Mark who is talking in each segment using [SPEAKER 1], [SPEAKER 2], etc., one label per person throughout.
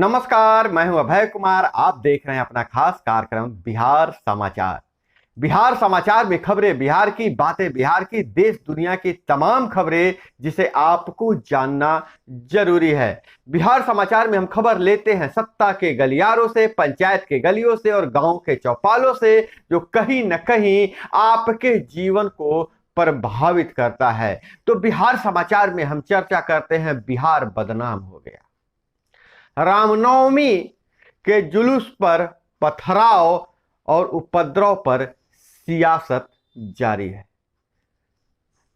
[SPEAKER 1] नमस्कार, मैं हूं अभय कुमार। आप देख रहे हैं अपना खास कार्यक्रम बिहार समाचार। बिहार समाचार में खबरें, बिहार की बातें, बिहार की देश दुनिया की तमाम खबरें जिसे आपको जानना जरूरी है। बिहार समाचार में हम खबर लेते हैं सत्ता के गलियारों से, पंचायत के गलियों से और गांव के चौपालों से, जो कहीं न कहीं आपके जीवन को प्रभावित करता है। तो बिहार समाचार में हम चर्चा करते हैं बिहार बदनाम हो गया। रामनवमी के जुलूस पर पथराव और उपद्रव पर सियासत जारी है।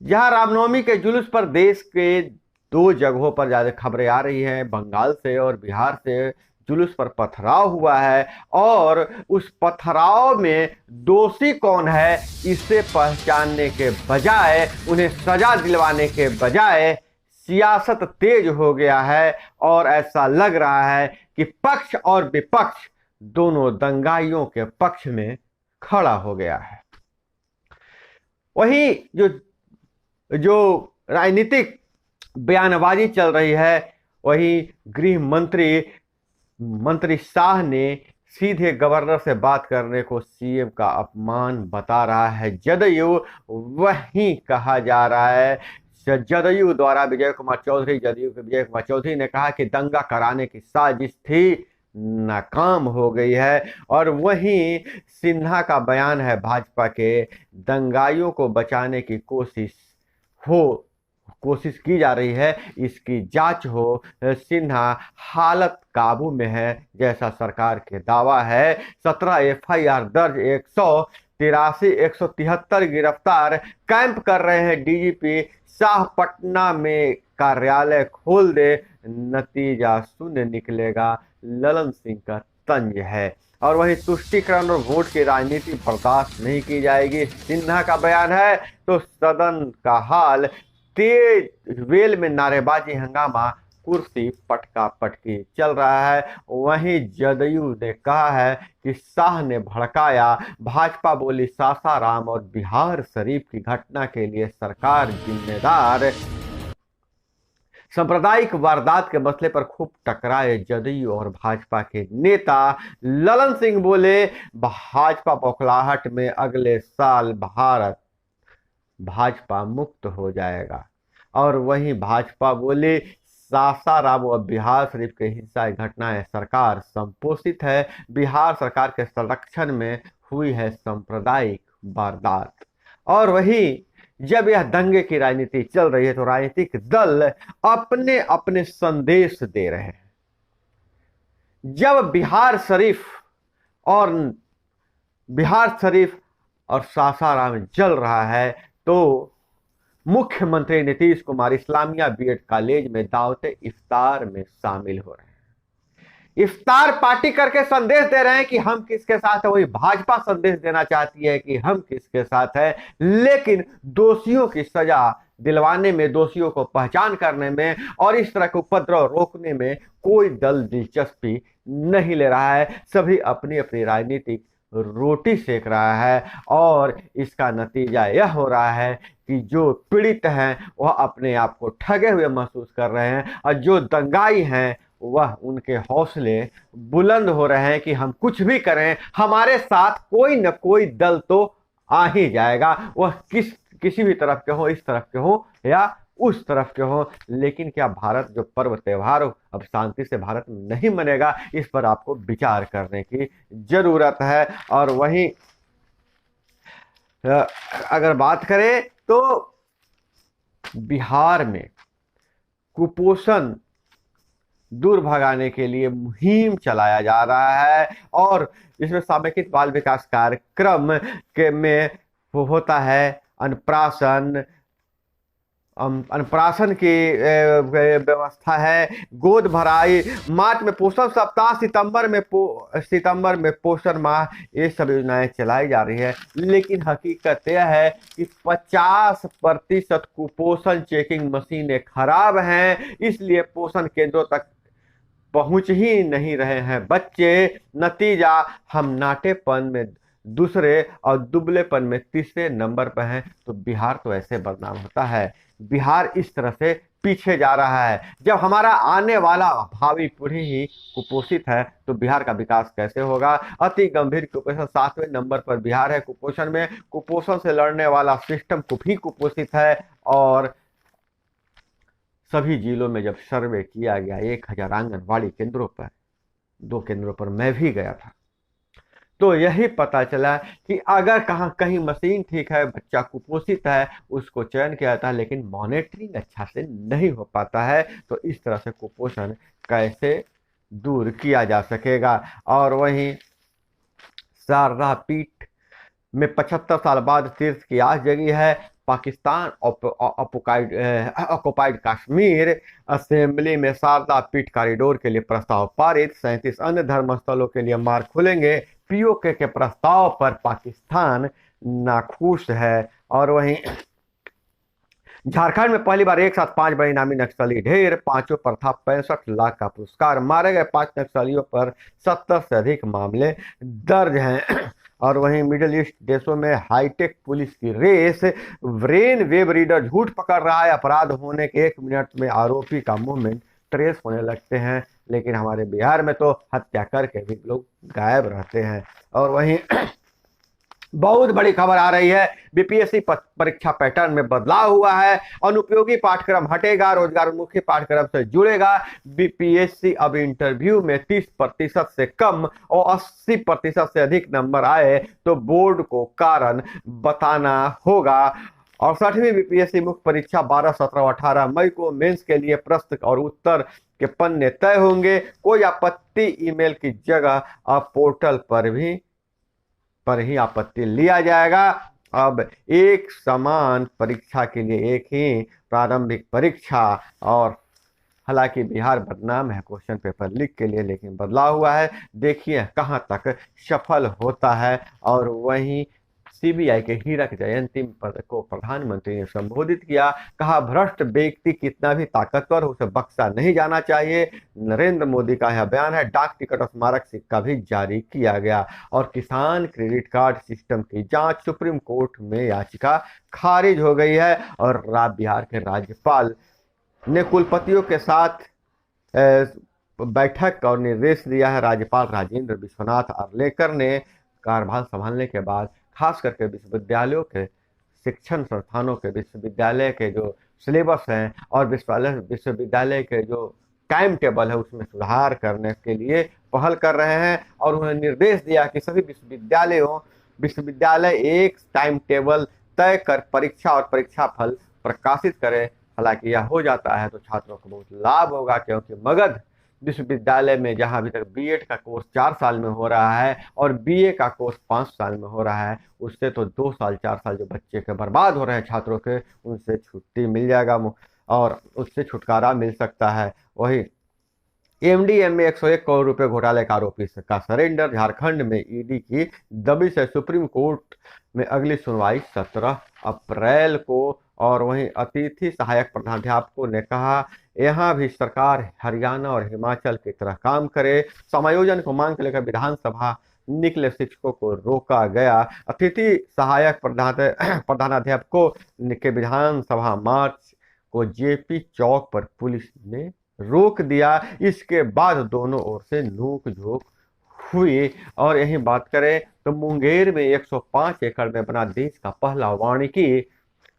[SPEAKER 1] जहां रामनवमी के जुलूस पर देश के दो जगहों पर ज्यादा खबरें आ रही हैं, बंगाल से और बिहार से जुलूस पर पथराव हुआ है और उस पथराव में दोषी कौन है इसे पहचानने के बजाय, उन्हें सजा दिलवाने के बजाय सियासत तेज हो गया है और ऐसा लग रहा है कि पक्ष और विपक्ष दोनों दंगाइयों के पक्ष में खड़ा हो गया है। वहीं जो जो राजनीतिक बयानबाजी चल रही है, वहीं गृह मंत्री शाह ने सीधे गवर्नर से बात करने को सीएम का अपमान बता रहा है। जदयू वहीं कहा जा रहा है, जदयू द्वारा जदयू के विजय कुमार चौधरी ने कहा कि दंगा कराने की साजिश थी, नाकाम हो गई है। और वहीं सिन्हा का बयान है, भाजपा के दंगाइयों को बचाने की कोशिश की जा रही है, इसकी जांच हो। सिन्हा हालत काबू में है जैसा सरकार के दावा है। 17 एफआईआर दर्ज, 173 गिरफ्तार, कैंप कर रहे हैं डीजीपी शाह। पटना में कार्यालय खोल दे, नतीजा शून्य निकलेगा, ललन सिंह का तंज है। और वहीं तुष्टीकरण और वोट की राजनीति बर्दाश्त नहीं की जाएगी, सिन्हा का बयान है। तो सदन का हाल तेज वेल में नारेबाजी, हंगामा, कुर्सी पटका पटकी चल रहा है। वहीं जदयू ने कहा है कि शाह ने भड़काया। भाजपा बोली सासाराम और बिहार शरीफ की घटना के लिए सरकार जिम्मेदार। सांप्रदायिक वारदात के मसले पर खूब टकराए जदयू और भाजपा के नेता। ललन सिंह बोले भाजपा बौखलाहट में अगले साल भारत भाजपा मुक्त हो जाएगा। और वहीं भाजपा बोले सासाराम और बिहार शरीफ के हिंसा की घटनाएं सरकार संपोषित है, बिहार सरकार के संरक्षण में हुई है सांप्रदायिक वारदात। और वहीं जब यह दंगे की राजनीति चल रही है तो राजनीतिक दल अपने अपने संदेश दे रहे हैं। जब बिहार शरीफ और सासाराम जल रहा है तो मुख्यमंत्री नीतीश कुमार इस्लामिया बीएड कॉलेज में दावते इफ्तार में शामिल हो रहे हैं। इफ्तार पार्टी करके संदेश दे रहे हैं कि हम किसके साथ है। वही भाजपा संदेश देना चाहती है कि हम किसके साथ है, लेकिन दोषियों की सजा दिलवाने में, दोषियों को पहचान करने में और इस तरह के उपद्रव रोकने में कोई दल दिलचस्पी नहीं ले रहा है। सभी अपनी अपनी राजनीतिक रोटी सेक रहा है और इसका नतीजा यह हो रहा है कि जो पीड़ित हैं वह अपने आप को ठगे हुए महसूस कर रहे हैं और जो दंगाई हैं वह उनके हौसले बुलंद हो रहे हैं कि हम कुछ भी करें, हमारे साथ कोई न कोई दल तो आ ही जाएगा, वह किसी भी तरफ के हो, इस तरफ के हो या उस तरफ के हो। लेकिन क्या भारत जो पर्व त्योहार अब शांति से भारत में नहीं मनेगा, इस पर आपको विचार करने की जरूरत है। और वहीं अगर बात करें तो बिहार में कुपोषण दूर भगाने के लिए मुहिम चलाया जा रहा है और इसमें सामूहिक बाल विकास कार्यक्रम के में वो होता है अन्नप्राशन की व्यवस्था है, गोद भराई, मार्च में पोषण सप्ताह, सितंबर में पोषण माह, ये सब योजनाएं चलाई जा रही है। लेकिन हकीकत यह है कि 50% कुपोषण चेकिंग मशीनें खराब हैं, इसलिए पोषण केंद्रों तक पहुंच ही नहीं रहे हैं बच्चे। नतीजा हम नाटेपन में दूसरे और दुबलेपन में तीसरे नंबर पर हैं, तो बिहार तो ऐसे बदनाम होता है। बिहार इस तरह से पीछे जा रहा है। जब हमारा आने वाला भावी पीढ़ी ही कुपोषित है तो बिहार का विकास कैसे होगा। अति गंभीर कुपोषण 7वें नंबर पर बिहार है कुपोषण में। कुपोषण से लड़ने वाला सिस्टम भी कुपोषित है। और सभी जिलों में जब सर्वे किया गया 1000 आंगनबाड़ी केंद्रों पर, 2 केंद्रों पर मैं भी गया था, तो यही पता चला कि अगर कहाँ कहीं मशीन ठीक है, बच्चा कुपोषित है, उसको चयन किया जाता है, लेकिन मॉनिटरिंग अच्छा से नहीं हो पाता है। तो इस तरह से कुपोषण कैसे दूर किया जा सकेगा। और वहीं शारदा पीठ में 75 साल बाद तीर्थ की आस जगी है। पाकिस्तान ऑक्युपाइड कश्मीर असेंबली में शारदा पीठ कॉरिडोर के लिए प्रस्ताव पारित। 37 अन्य धर्मस्थलों के लिए मार्ग खुलेंगे। पीओके के प्रस्ताव पर पाकिस्तान नाखुश है। और वहीं झारखंड में पहली बार एक साथ 5 बड़े इनामी नक्सली ढेर। पांचों पर था 65 लाख का पुरस्कार। मारे गए 5 नक्सलियों पर 70 से अधिक मामले दर्ज हैं। और वहीं मिडिल ईस्ट देशों में हाईटेक पुलिस की रेस। ब्रेन वेब रीडर झूठ पकड़ रहा है। अपराध होने के 1 मिनट में आरोपी का मूवमेंट ट्रेस होने लगते हैं। लेकिन हमारे बिहार में तो हत्या करके भी लोग गायब रहते हैं। और वहीं बहुत बड़ी खबर आ रही है, बीपीएससी परीक्षा पैटर्न में बदलाव हुआ है। अनुपयोगी पाठ्यक्रम हटेगा, रोजगारोन्मुखी पाठ्यक्रम से जुड़ेगा। बीपीएससी अब इंटरव्यू में 30% से कम और 80% से अधिक नंबर आए तो बोर्ड को कारण बताना होगा। और 60वीं बीपीएससी मुख्य परीक्षा 12, 17 और 18 मई को मेंस के लिए प्रश्न और उत्तर के पन्ने तय होंगे। कोई आपत्ति ईमेल की जगह अब पोर्टल पर ही आपत्ति लिया जाएगा। अब एक समान परीक्षा के लिए एक ही प्रारंभिक परीक्षा। और हालांकि बिहार बदनाम है क्वेश्चन पेपर लीक के लिए, लेकिन बदलाव हुआ है। देखिए कहां तक सफल होता है। और वहीं सीबीआई के हीरक जयंती पद को प्रधानमंत्री ने संबोधित किया। कहा भ्रष्ट व्यक्ति कितना भी ताकतवर हो उसे बख्शा नहीं जाना चाहिए। नरेंद्र मोदी का यह बयान है। डाक टिकट और स्मारक सिक्का भी जारी किया गया। और किसान क्रेडिट कार्ड सिस्टम की जांच सुप्रीम कोर्ट में याचिका खारिज हो गई है। और बिहार के राज्यपाल ने कुलपतियों के साथ बैठक और निर्देश दिया है। राज्यपाल राजेंद्र विश्वनाथ अर्लेकर ने कार्यभार संभालने के बाद खास करके विश्वविद्यालयों के शिक्षण संस्थानों के विश्वविद्यालय के जो सिलेबस हैं और विश्वविद्यालय के जो टाइम टेबल है उसमें सुधार करने के लिए पहल कर रहे हैं। और उन्होंने निर्देश दिया कि सभी विश्वविद्यालय एक टाइम टेबल तय कर परीक्षा और परीक्षा फल प्रकाशित करें। हालांकि यह हो जाता है तो छात्रों को बहुत लाभ होगा, क्योंकि मगध विश्वविद्यालय में जहां अभी तक बीएड का कोर्स 4 साल में हो रहा है और बीए का कोर्स 5 साल में हो रहा है, उससे तो 2 साल 4 साल जो बच्चे के बर्बाद हो रहे हैं छात्रों के, उनसे छुट्टी मिल जाएगा और उससे छुटकारा मिल सकता है। वही एमडीएम में 101 करोड़ रुपए घोटाले का आरोपी का सरेंडर। झारखंड में ईडी की दबिश है। सुप्रीम कोर्ट में अगली सुनवाई 17 अप्रैल को। और वहीं अतिथि सहायक प्रधानाध्यापकों ने कहा यहां भी सरकार हरियाणा और हिमाचल की तरह काम करे। समायोजन को मांग लेकर विधानसभा निकले शिक्षकों को रोका गया। अतिथि सहायक प्रधानाध्यापकों के विधानसभा मार्च को जेपी चौक पर पुलिस ने रोक दिया। इसके बाद दोनों ओर से नोक झोंक हुई। और यही बात करें तो मुंगेर में 105 एकड़ में बना देश का पहला वानिकी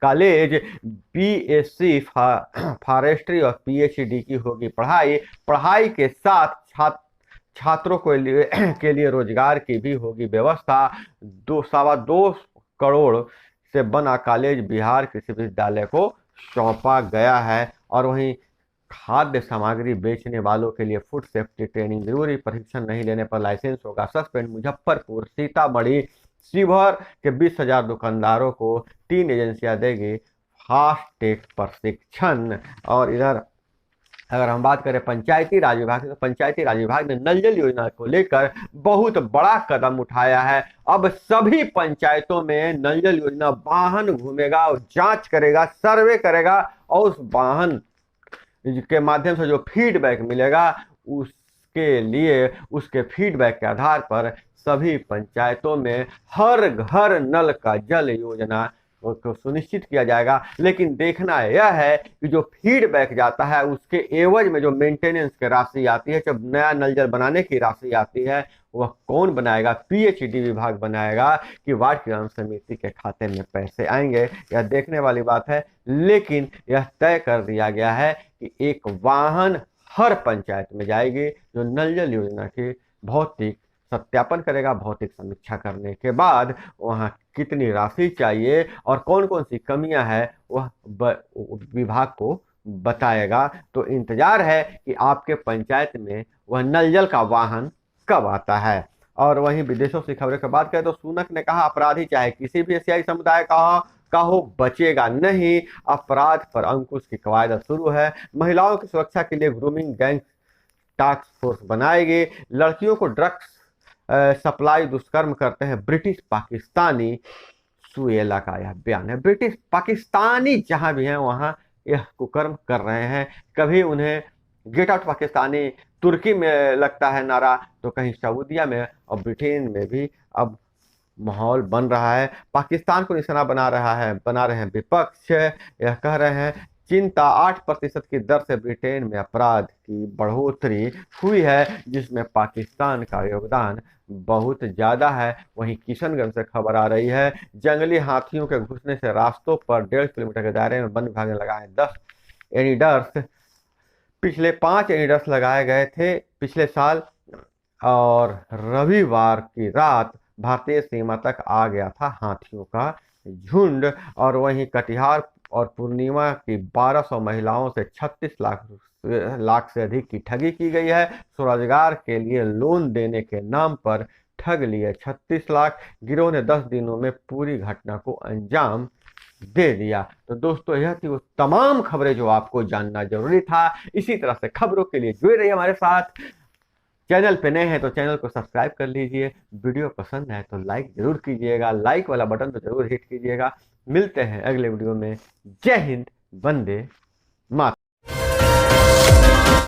[SPEAKER 1] कॉलेज। बीएससी फॉरेस्ट्री और पीएचडी की होगी पढ़ाई के साथ छात्रों के लिए रोजगार की भी होगी व्यवस्था। 2.25 करोड़ से बना कॉलेज बिहार कृषि विश्वविद्यालय को सौंपा गया है। और वहीं खाद्य सामग्री बेचने वालों के लिए फूड सेफ्टी ट्रेनिंग जरूरी, प्रशिक्षण नहीं लेने पर लाइसेंस होगा सस्पेंड। मुजफ्फरपुर सीतामढ़ी शिवहर के 20,000 दुकानदारों को 3 एजेंसियां देगी फास्टैग प्रशिक्षण। और इधर अगर हम बात करें पंचायती राज विभाग की, तो पंचायती राज विभाग ने नल जल योजना को लेकर बहुत बड़ा कदम उठाया है। अब सभी पंचायतों में नल जल योजना वाहन घूमेगा और जांच करेगा, सर्वे करेगा और उस वाहन के माध्यम से जो फीडबैक मिलेगा उसके लिए उसके फीडबैक के आधार पर सभी पंचायतों में हर घर नल का जल योजना को सुनिश्चित किया जाएगा। लेकिन देखना यह है कि जो फीडबैक जाता है उसके एवज में जो मेंटेनेंस की राशि आती है, जब नया नल जल बनाने की राशि आती है, वह कौन बनाएगा? पीएचईडी विभाग बनाएगा कि वार्ड ग्राम समिति के खाते में पैसे आएंगे? यह देखने वाली बात है। लेकिन यह तय कर दिया गया है कि एक वाहन हर पंचायत में जाएगी जो नल जल योजना की भौतिक सत्यापन करेगा। भौतिक समीक्षा करने के बाद वहां कितनी राशि चाहिए और कौन कौन सी कमियां हैं वह विभाग को बताएगा। तो इंतजार है कि आपके पंचायत में वह नल जल का वाहन कब आता है। और वहीं विदेशों से खबरों की बात करें तो सुनक ने कहा, अपराधी चाहे किसी भी एशियाई समुदाय का हो बचेगा नहीं। अपराध पर अंकुश की कवायद शुरू है। महिलाओं की सुरक्षा के लिए ग्रूमिंग गैंग टास्क फोर्स बनाएगी। लड़कियों को ड्रग्स सप्लाई दुष्कर्म करते हैं ब्रिटिश पाकिस्तानी। सुएला का यह बयान है। ब्रिटिश पाकिस्तानी जहां भी हैं वहां यह कुकर्म कर रहे हैं। कभी उन्हें गेट आउट पाकिस्तानी तुर्की में लगता है नारा, तो कहीं सऊदीया में और ब्रिटेन में भी अब माहौल बन रहा है। पाकिस्तान को निशाना बना रहे हैं विपक्ष। यह कह रहे हैं चिंता 8% की दर से ब्रिटेन में अपराध की बढ़ोतरी हुई है, जिसमें पाकिस्तान का योगदान बहुत ज़्यादा है। वहीं किशनगंज से खबर आ रही है, जंगली हाथियों के घुसने से रास्तों पर 1.5 किलोमीटर के दायरे में वन विभाग ने लगाए 10 एनीडर्स। पिछले 5 एनीडर्स लगाए गए थे पिछले साल, और रविवार की रात भारतीय सीमा तक आ गया था हाथियों का झुंड। और वहीं कटिहार और पूर्णिमा की 1200 महिलाओं से 36 लाख से अधिक की ठगी की गई है। स्वरोजगार के लिए लोन देने के नाम पर ठग लिए 36 लाख। गिरोह ने 10 दिनों में पूरी घटना को अंजाम दे दिया। तो दोस्तों यह थी वो तमाम खबरें जो आपको जानना जरूरी था। इसी तरह से खबरों के लिए जुड़े रहिए हमारे साथ। चैनल पे नए हैं तो चैनल को सब्सक्राइब कर लीजिए। वीडियो पसंद है तो लाइक जरूर कीजिएगा। लाइक वाला बटन तो जरूर हिट कीजिएगा। मिलते हैं अगले वीडियो में। जय हिंद, वंदे मातरम।